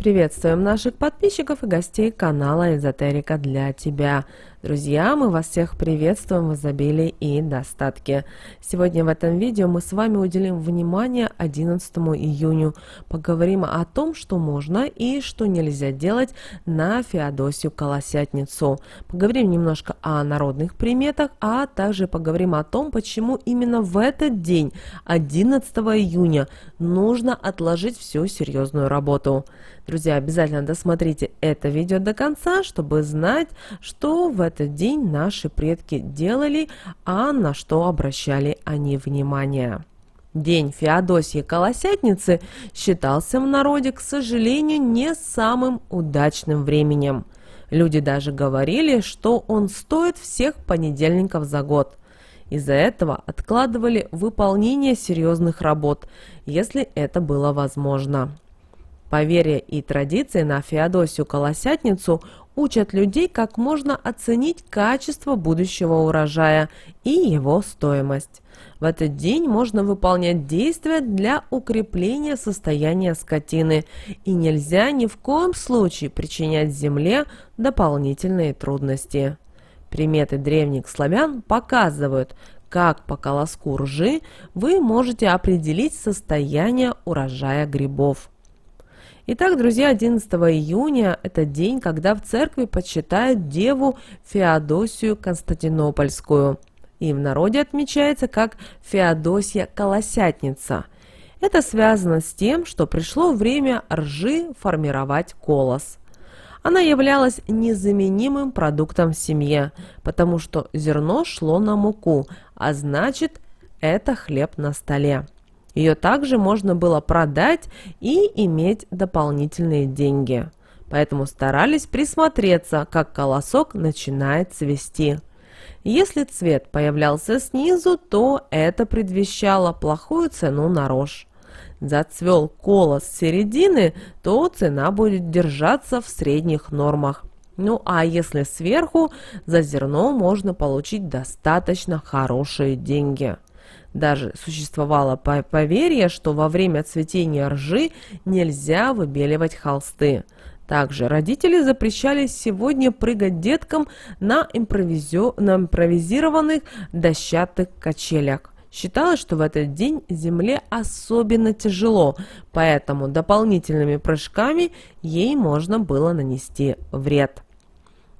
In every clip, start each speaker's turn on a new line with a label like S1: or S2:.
S1: Приветствуем наших подписчиков и гостей канала Эзотерика для тебя. Друзья, мы вас всех приветствуем в изобилии и достатке. Сегодня в этом видео мы с вами уделим внимание 11 июню. Поговорим о том, что можно и что нельзя делать на Феодосию Колосятницу. Поговорим немножко о народных приметах, а также поговорим о том, почему именно в этот день, 11 июня, нужно отложить всю серьезную работу. Друзья, обязательно досмотрите это видео до конца, чтобы знать, что в этот день наши предки делали, а на что обращали они внимание. День Феодосии Колосятницы считался в народе, к сожалению, не самым удачным временем. Люди даже говорили, что он стоит всех понедельников за год. Из-за этого откладывали выполнение серьезных работ, если это было возможно. Поверья и традиции на Феодосию Колосятницу учат людей, как можно оценить качество будущего урожая и его стоимость. В этот день можно выполнять действия для укрепления состояния скотины, и нельзя ни в коем случае причинять земле дополнительные трудности. Приметы древних славян показывают, как по колоску ржи вы можете определить состояние урожая грибов. Итак, друзья, 11 июня – это день, когда в церкви почитают деву Феодосию Константинопольскую, и в народе отмечается как Феодосия Колосятница. Это связано с тем, что пришло время ржи формировать колос. Она являлась незаменимым продуктом в семье, потому что зерно шло на муку, а значит, это хлеб на столе. Ее также можно было продать и иметь дополнительные деньги. Поэтому старались присмотреться, как колосок начинает цвести. Если цвет появлялся снизу, то это предвещало плохую цену на рожь. Зацвел колос с середины, то цена будет держаться в средних нормах. Ну а если сверху, за зерно можно получить достаточно хорошие деньги. Даже существовало поверье, что во время цветения ржи нельзя выбеливать холсты. Также родители запрещали сегодня прыгать деткам на импровизированных дощатых качелях. Считалось, что в этот день земле особенно тяжело, поэтому дополнительными прыжками ей можно было нанести вред.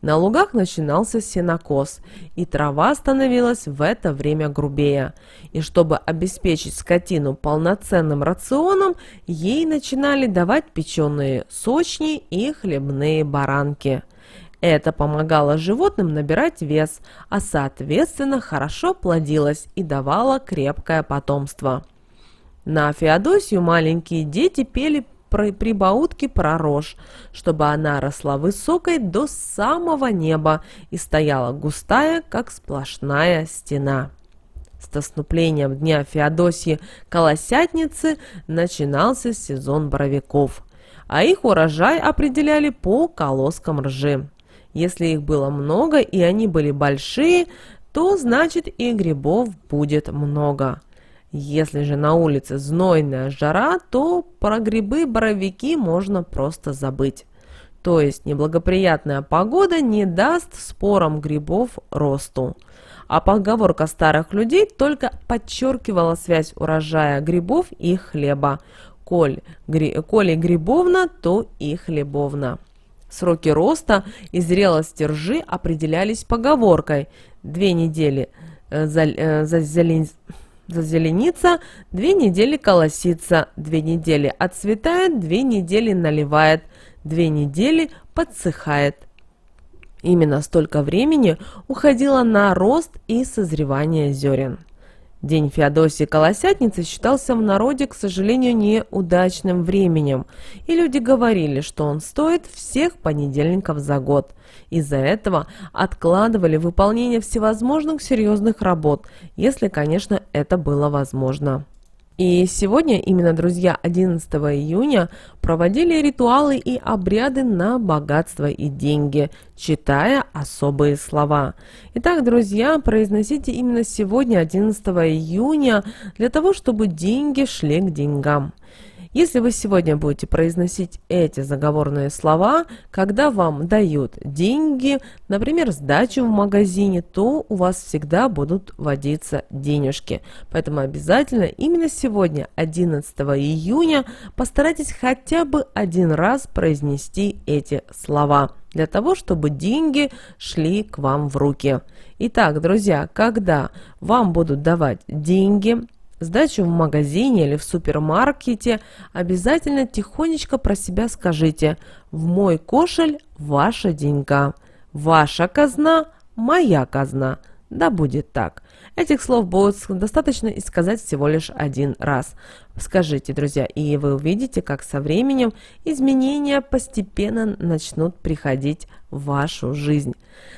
S1: На лугах начинался сенокос, и трава становилась в это время грубее. И чтобы обеспечить скотину полноценным рационом, ей начинали давать печеные сочни и хлебные баранки. Это помогало животным набирать вес, а соответственно хорошо плодилось и давало крепкое потомство. На Феодосию маленькие дети пели прибаутки про рожь, чтобы она росла высокой до самого неба и стояла густая, как сплошная стена. С наступлением дня Феодосии Колосятницы начинался сезон боровиков, а их урожай определяли по колоскам ржи. Если их было много и они были большие, то значит и грибов будет много. Если же на улице знойная жара, то про грибы-боровики можно просто забыть. То есть неблагоприятная погода не даст спорам грибов росту. А поговорка старых людей только подчеркивала связь урожая грибов и хлеба. Коли грибовна, то и хлебовна. Сроки роста и зрелости ржи определялись поговоркой: 2 недели зазеленится, 2 недели колосится, 2 недели отцветает, 2 недели наливает, 2 недели подсыхает. Именно столько времени уходило на рост и созревание зерен. День Феодосии Колосятницы считался в народе, к сожалению, неудачным временем, и люди говорили, что он стоит всех понедельников за год. Из-за этого откладывали выполнение всевозможных серьезных работ, если, конечно, это было возможно. И сегодня именно, друзья, 11 июня проводили ритуалы и обряды на богатство и деньги, читая особые слова. Итак, друзья, произносите именно сегодня, 11 июня, для того, чтобы деньги шли к деньгам. Если вы сегодня будете произносить эти заговорные слова, когда вам дают деньги, например, сдачу в магазине, то у вас всегда будут водиться денежки. Поэтому обязательно именно сегодня, 11 июня, постарайтесь хотя бы один раз произнести эти слова, для того, чтобы деньги шли к вам в руки. Итак, друзья, когда вам будут давать деньги, сдачу в магазине или в супермаркете, обязательно тихонечко про себя скажите: «В мой кошель ваша деньга, ваша казна моя казна». Да будет так. Этих слов будет достаточно и сказать всего лишь один раз. Скажите, друзья, и вы увидите, как со временем изменения постепенно начнут приходить в вашу жизнь.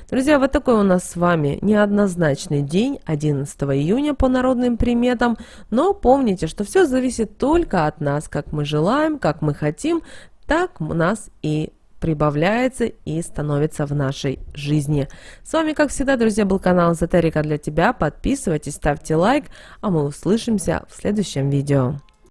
S1: Друзья, вот такой у нас с вами неоднозначный день, 11 июня по народным приметам, но помните, что все зависит только от нас, как мы желаем, как мы хотим, так у нас и прибавляется и становится в нашей жизни. С вами, как всегда, друзья, был канал Эзотерика для тебя. Подписывайтесь, ставьте лайк, а мы услышимся в следующем видео.